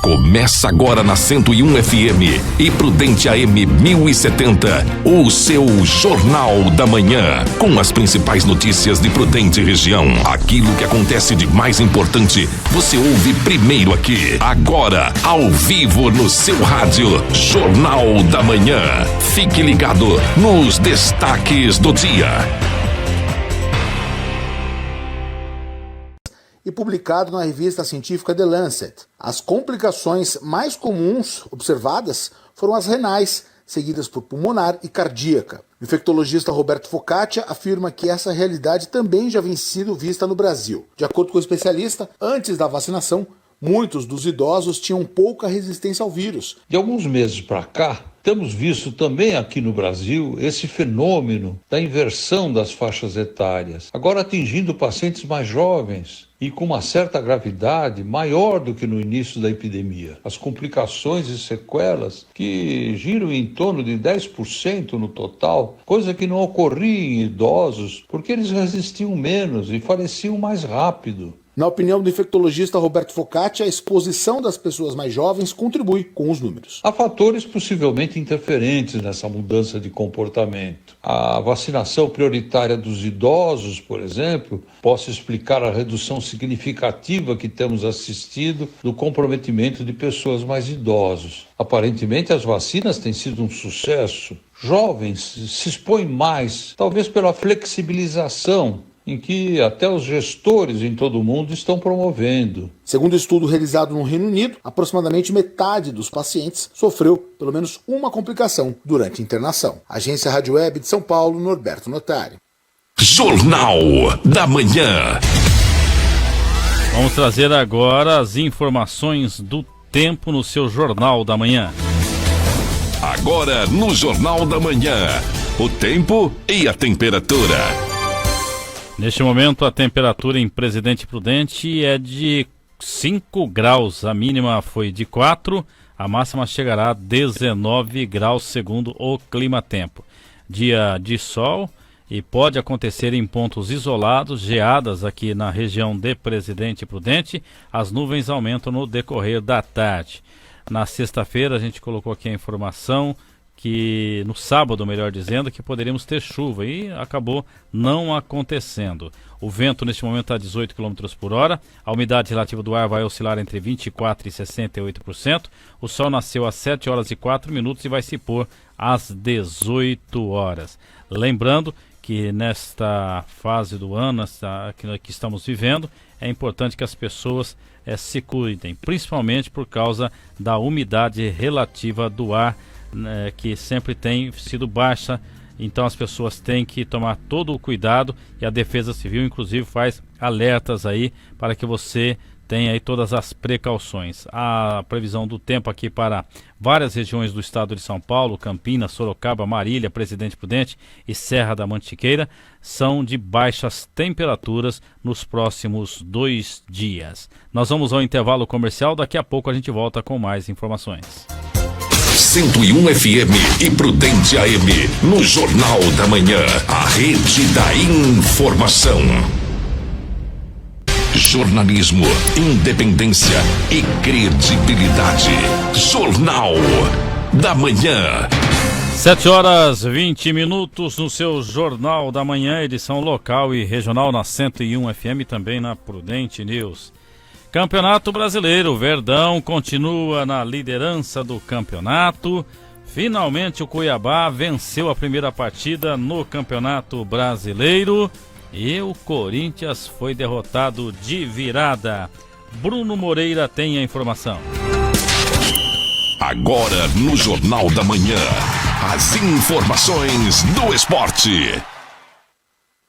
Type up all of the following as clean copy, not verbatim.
Começa agora na 101 FM e Prudente AM 1070, o seu Jornal da Manhã, com as principais notícias de Prudente região. Aquilo que acontece de mais importante, você ouve primeiro aqui. Agora, ao vivo no seu rádio, Jornal da Manhã. Fique ligado nos destaques do dia. E publicado na revista científica The Lancet. As complicações mais comuns observadas foram as renais, seguidas por pulmonar e cardíaca. O infectologista Roberto Focaccia afirma que essa realidade também já vem sido vista no Brasil. De acordo com o especialista, antes da vacinação, muitos dos idosos tinham pouca resistência ao vírus. De alguns meses para cá, temos visto também aqui no Brasil esse fenômeno da inversão das faixas etárias, agora atingindo pacientes mais jovens e com uma certa gravidade maior do que no início da epidemia. As complicações e sequelas que giram em torno de 10% no total, coisa que não ocorria em idosos porque eles resistiam menos e faleciam mais rápido. Na opinião do infectologista Roberto Focaccia, a exposição das pessoas mais jovens contribui com os números. Há fatores possivelmente interferentes nessa mudança de comportamento. A vacinação prioritária dos idosos, por exemplo, pode explicar a redução significativa que temos assistido no comprometimento de pessoas mais idosas. Aparentemente, as vacinas têm sido um sucesso. Jovens se expõem mais, talvez pela flexibilização em que até os gestores em todo o mundo estão promovendo. Segundo estudo realizado no Reino Unido, aproximadamente metade dos pacientes sofreu pelo menos uma complicação durante a internação. Agência Rádio Web de São Paulo, Norberto Notari. Jornal da Manhã. Vamos trazer agora as informações do tempo no seu Jornal da Manhã. Agora no Jornal da Manhã, o tempo e a temperatura. Neste momento, a temperatura em Presidente Prudente é de 5 graus. A mínima foi de 4, a máxima chegará a 19 graus, segundo o Climatempo. Dia de sol e pode acontecer em pontos isolados, geadas aqui na região de Presidente Prudente. As nuvens aumentam no decorrer da tarde. Na sexta-feira, a gente colocou aqui a informação que no sábado, melhor dizendo, que poderíamos ter chuva e acabou não acontecendo. O vento neste momento está a 18 km por hora, a umidade relativa do ar vai oscilar entre 24% e 68%, o sol nasceu às 7 horas e 4 minutos e vai se pôr às 18 horas. Lembrando que nesta fase do ano que estamos vivendo, é importante que as pessoas se cuidem, principalmente por causa da umidade relativa do ar, que sempre tem sido baixa, então as pessoas têm que tomar todo o cuidado e a Defesa Civil inclusive faz alertas aí para que você tenha aí todas as precauções. A previsão do tempo aqui para várias regiões do estado de São Paulo, Campinas, Sorocaba, Marília, Presidente Prudente e Serra da Mantiqueira são de baixas temperaturas nos próximos 2 dias. Nós vamos ao intervalo comercial, daqui a pouco a gente volta com mais informações. 101 FM e Prudente AM, no Jornal da Manhã, a rede da informação. Jornalismo, independência e credibilidade. Jornal da Manhã. 7 horas 20 minutos no seu Jornal da Manhã, edição local e regional na 101 FM e também na Prudente News. Campeonato Brasileiro, Verdão continua na liderança do campeonato. Finalmente o Cuiabá venceu a primeira partida no Campeonato Brasileiro e o Corinthians foi derrotado de virada. Bruno Moreira tem a informação. Agora no Jornal da Manhã, as informações do esporte.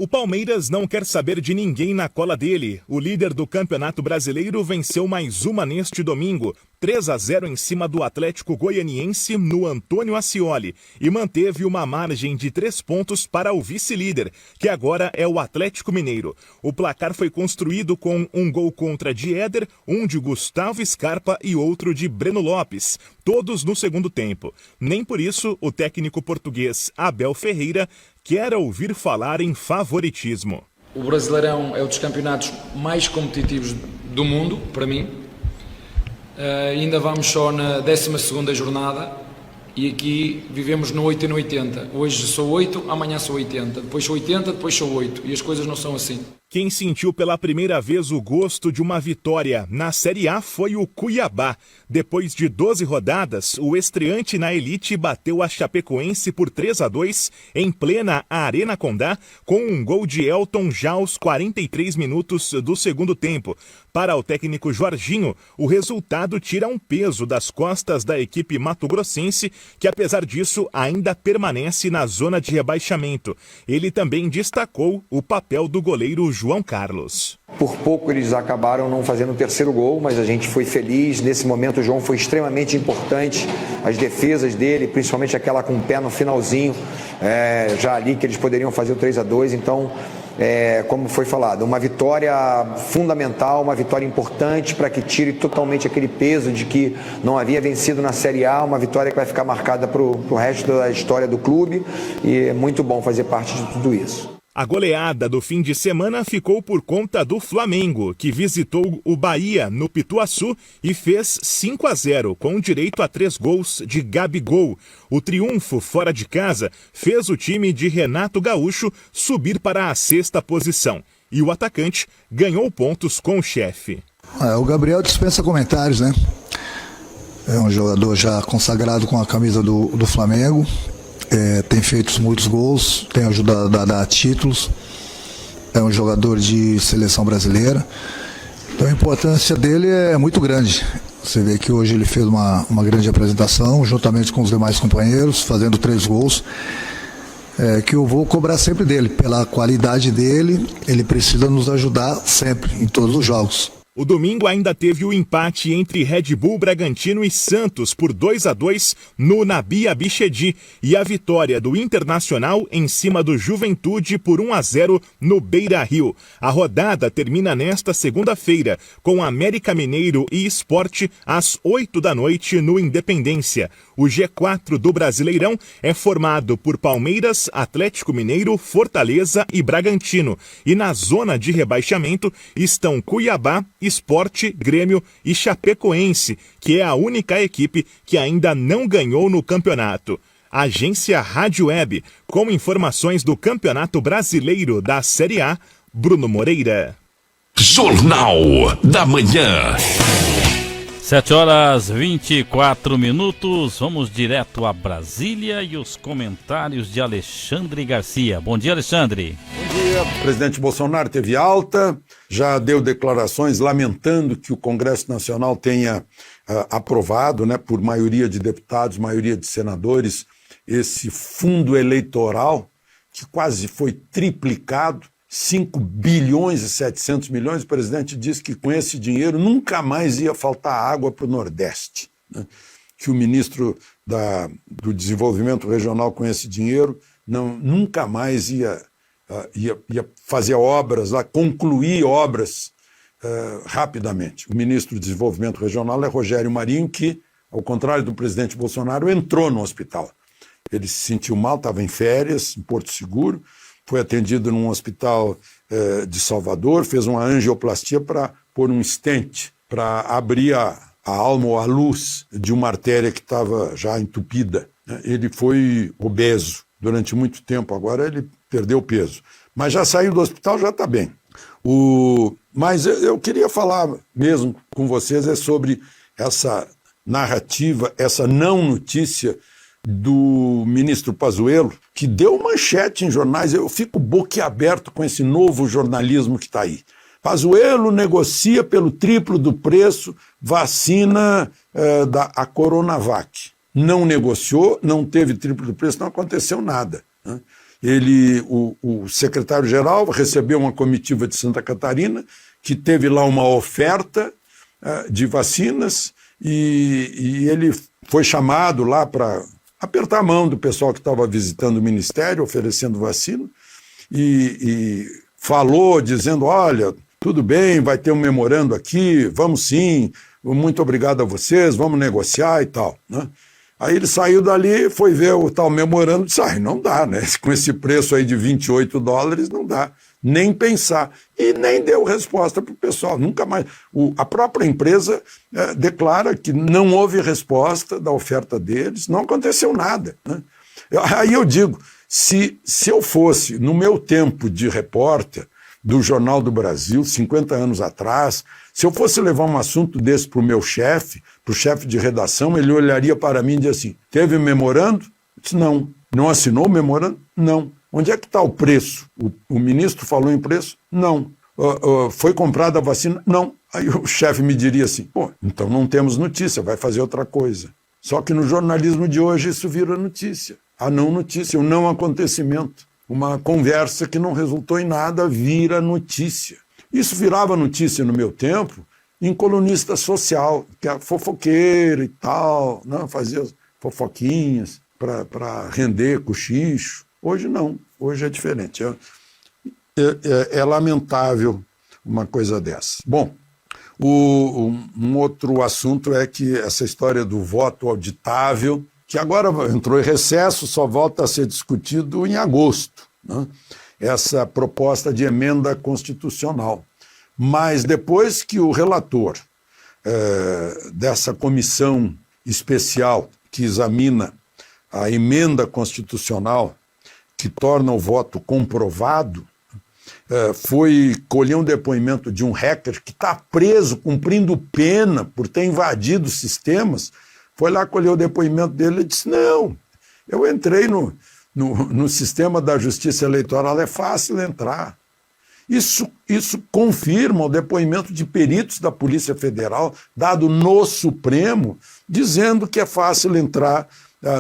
O Palmeiras não quer saber de ninguém na cola dele. O líder do Campeonato Brasileiro venceu mais uma neste domingo, 3-0 em cima do Atlético Goianiense no Antônio Ascioli, e manteve uma margem de 3 pontos para o vice-líder, que agora é o Atlético Mineiro. O placar foi construído com um gol contra de Éder, um de Gustavo Scarpa e outro de Breno Lopes, todos no segundo tempo. Nem por isso o técnico português Abel Ferreira quer ouvir falar em favoritismo. O Brasileirão é um dos campeonatos mais competitivos do mundo, para mim. Ainda vamos só na 12ª jornada e aqui vivemos no 8 e no 80. Hoje sou 8, amanhã sou 80, depois sou 80, depois sou 8 e as coisas não são assim. Quem sentiu pela primeira vez o gosto de uma vitória na Série A foi o Cuiabá. Depois de 12 rodadas, o estreante na elite bateu a Chapecoense por 3-2 em plena Arena Condá, com um gol de Elton já aos 43 minutos do segundo tempo. Para o técnico Jorginho, o resultado tira um peso das costas da equipe mato-grossense, que apesar disso ainda permanece na zona de rebaixamento. Ele também destacou o papel do goleiro João Carlos. Por pouco eles acabaram não fazendo o terceiro gol, mas a gente foi feliz. Nesse momento o João foi extremamente importante. As defesas dele, principalmente aquela com o pé no finalzinho, já ali que eles poderiam fazer o 3-2. Então, como foi falado, uma vitória fundamental, uma vitória importante para que tire totalmente aquele peso de que não havia vencido na Série A, uma vitória que vai ficar marcada para o resto da história do clube, e é muito bom fazer parte de tudo isso. A goleada do fim de semana ficou por conta do Flamengo, que visitou o Bahia no Pituaçu e fez 5-0, com direito a 3 gols de Gabigol. O triunfo fora de casa fez o time de Renato Gaúcho subir para a 6ª posição. E o atacante ganhou pontos com o chefe. O Gabriel dispensa comentários, né? É um jogador já consagrado com a camisa do Flamengo. Tem feito muitos gols, tem ajudado a dar títulos, é um jogador de seleção brasileira, então a importância dele é muito grande. Você vê que hoje ele fez uma grande apresentação, juntamente com os demais companheiros, fazendo 3 gols, que eu vou cobrar sempre dele, pela qualidade dele, ele precisa nos ajudar sempre, em todos os jogos. O domingo ainda teve o empate entre Red Bull Bragantino e Santos por 2-2 no Nabi Abichedi e a vitória do Internacional em cima do Juventude por 1-0 no Beira-Rio. A rodada termina nesta segunda-feira com América Mineiro e Sport às 8 da noite no Independência. O G4 do Brasileirão é formado por Palmeiras, Atlético Mineiro, Fortaleza e Bragantino. E na zona de rebaixamento estão Cuiabá, Sport, Grêmio e Chapecoense, que é a única equipe que ainda não ganhou no campeonato. Agência Rádio Web, com informações do Campeonato Brasileiro da Série A, Bruno Moreira. Jornal da Manhã. 7h24. Vamos direto a Brasília e os comentários de Alexandre Garcia. Bom dia, Alexandre. Bom dia. O presidente Bolsonaro teve alta, já deu declarações lamentando que o Congresso Nacional tenha aprovado, por maioria de deputados, maioria de senadores, esse fundo eleitoral que quase foi triplicado. 5 bilhões e 700 milhões, o presidente disse que com esse dinheiro nunca mais ia faltar água para o Nordeste, que o ministro do Desenvolvimento Regional com esse dinheiro nunca mais ia fazer obras lá, concluir obras rapidamente. O ministro do Desenvolvimento Regional é Rogério Marinho, que, ao contrário do presidente Bolsonaro, entrou no hospital. Ele se sentiu mal, estava em férias, em Porto Seguro, foi atendido num hospital de Salvador, fez uma angioplastia para pôr um stent, para abrir a alma ou a luz de uma artéria que estava já entupida. Ele foi obeso durante muito tempo, agora ele perdeu peso. Mas já saiu do hospital, já está bem. Mas eu queria falar mesmo com vocês sobre essa narrativa, essa não notícia do ministro Pazuello, que deu manchete em jornais. Eu fico boquiaberto com esse novo jornalismo que está aí. Pazuello negocia pelo triplo do preço vacina a Coronavac. Não negociou, não teve triplo do preço, não aconteceu nada. O secretário-geral recebeu uma comitiva de Santa Catarina que teve lá uma oferta de vacinas e ele foi chamado lá para apertar a mão do pessoal que estava visitando o Ministério, oferecendo vacina, e falou, dizendo, olha, tudo bem, vai ter um memorando aqui, vamos sim, muito obrigado a vocês, vamos negociar e tal. Aí ele saiu dali, foi ver o tal memorando e disse, não dá, com esse preço aí de $28, não dá. nem pensar. E nem deu resposta para o pessoal, nunca mais. A própria empresa declara que não houve resposta da oferta deles, não aconteceu nada, né? Aí eu digo, se eu fosse, no meu tempo de repórter do Jornal do Brasil, 50 anos atrás, se eu fosse levar um assunto desse para o meu chefe, para o chefe de redação, ele olharia para mim e dizia assim, teve memorando? Eu disse, não. Não assinou o memorando? Não. Onde é que está o preço? O ministro falou em preço? Não. Foi comprada a vacina? Não. Aí o chefe me diria assim, pô, então não temos notícia, vai fazer outra coisa. Só que no jornalismo de hoje isso vira notícia. A não notícia, o não acontecimento. Uma conversa que não resultou em nada vira notícia. Isso virava notícia no meu tempo em colunista social, que era fofoqueiro e tal, né? Fazia fofoquinhas para render cochicho. Hoje não, hoje é diferente. É lamentável uma coisa dessa. Bom, um outro assunto é que essa história do voto auditável, que agora entrou em recesso, só volta a ser discutido em agosto, né? Essa proposta de emenda constitucional. Mas depois que o relator dessa comissão especial que examina a emenda constitucional que torna o voto comprovado, foi colher um depoimento de um hacker que está preso, cumprindo pena por ter invadido sistemas, foi lá colher o depoimento dele e disse, não, eu entrei no sistema da Justiça Eleitoral, é fácil entrar. Isso confirma o depoimento de peritos da Polícia Federal, dado no Supremo, dizendo que é fácil entrar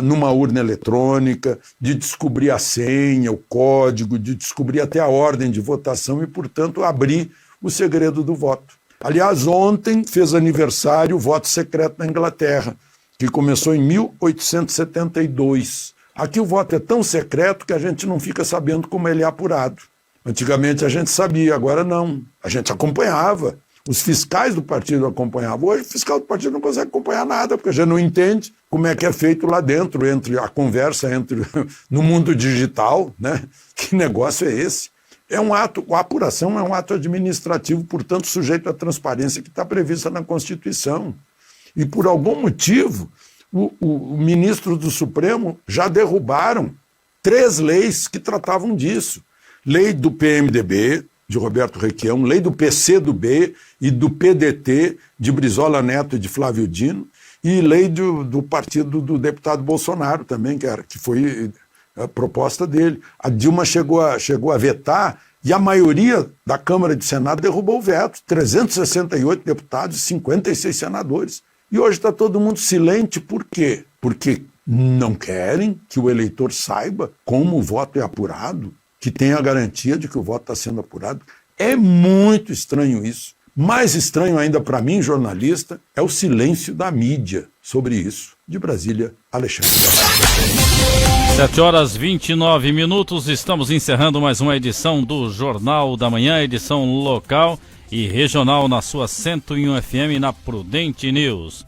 numa urna eletrônica, de descobrir a senha, o código, de descobrir até a ordem de votação e, portanto, abrir o segredo do voto. Aliás, ontem fez aniversário o voto secreto na Inglaterra, que começou em 1872. Aqui o voto é tão secreto que a gente não fica sabendo como ele é apurado. Antigamente a gente sabia, agora não. A gente acompanhava. Os fiscais do partido acompanhavam. Hoje o fiscal do partido não consegue acompanhar nada, porque já não entende como é que é feito lá dentro, entre a conversa no mundo digital, né? Que negócio é esse? É um ato, a apuração é um ato administrativo, portanto, sujeito à transparência que está prevista na Constituição. E por algum motivo, o ministro do Supremo já derrubaram 3 leis que tratavam disso. Lei do PMDB, de Roberto Requião, lei do PCdoB e do PDT, de Brizola Neto e de Flávio Dino, e lei do partido do deputado Bolsonaro também, que foi a proposta dele. A Dilma chegou a vetar e a maioria da Câmara e do Senado derrubou o veto, 368 deputados e 56 senadores. E hoje está todo mundo silente, por quê? Porque não querem que o eleitor saiba como o voto é apurado, que tenha a garantia de que o voto está sendo apurado. É muito estranho isso. Mais estranho ainda para mim, jornalista, é o silêncio da mídia sobre isso. De Brasília, Alexandre. 7h29, estamos encerrando mais uma edição do Jornal da Manhã, edição local e regional na sua 101 FM na Prudente News.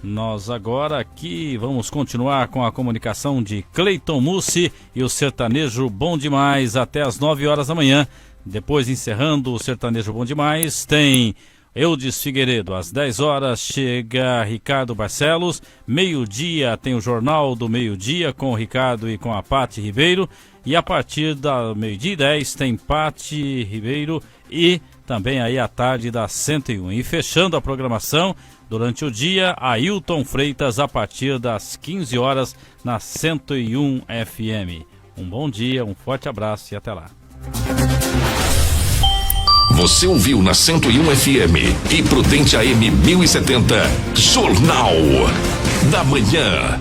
Nós agora aqui vamos continuar com a comunicação de Cleiton Mussi e o Sertanejo Bom Demais até as 9 horas da manhã. Depois, encerrando o Sertanejo Bom Demais, tem Eudes Figueiredo. Às 10 horas chega Ricardo Barcelos. Meio-dia tem o Jornal do Meio-Dia com o Ricardo e com a Pati Ribeiro. E a partir da meio-dia e 10 tem Pati Ribeiro e também aí à tarde da 101. E fechando a programação, durante o dia, Ailton Freitas a partir das 15 horas na 101 FM. Um bom dia, um forte abraço e até lá. Você ouviu na 101 FM e Prudente AM 1070, Jornal da Manhã.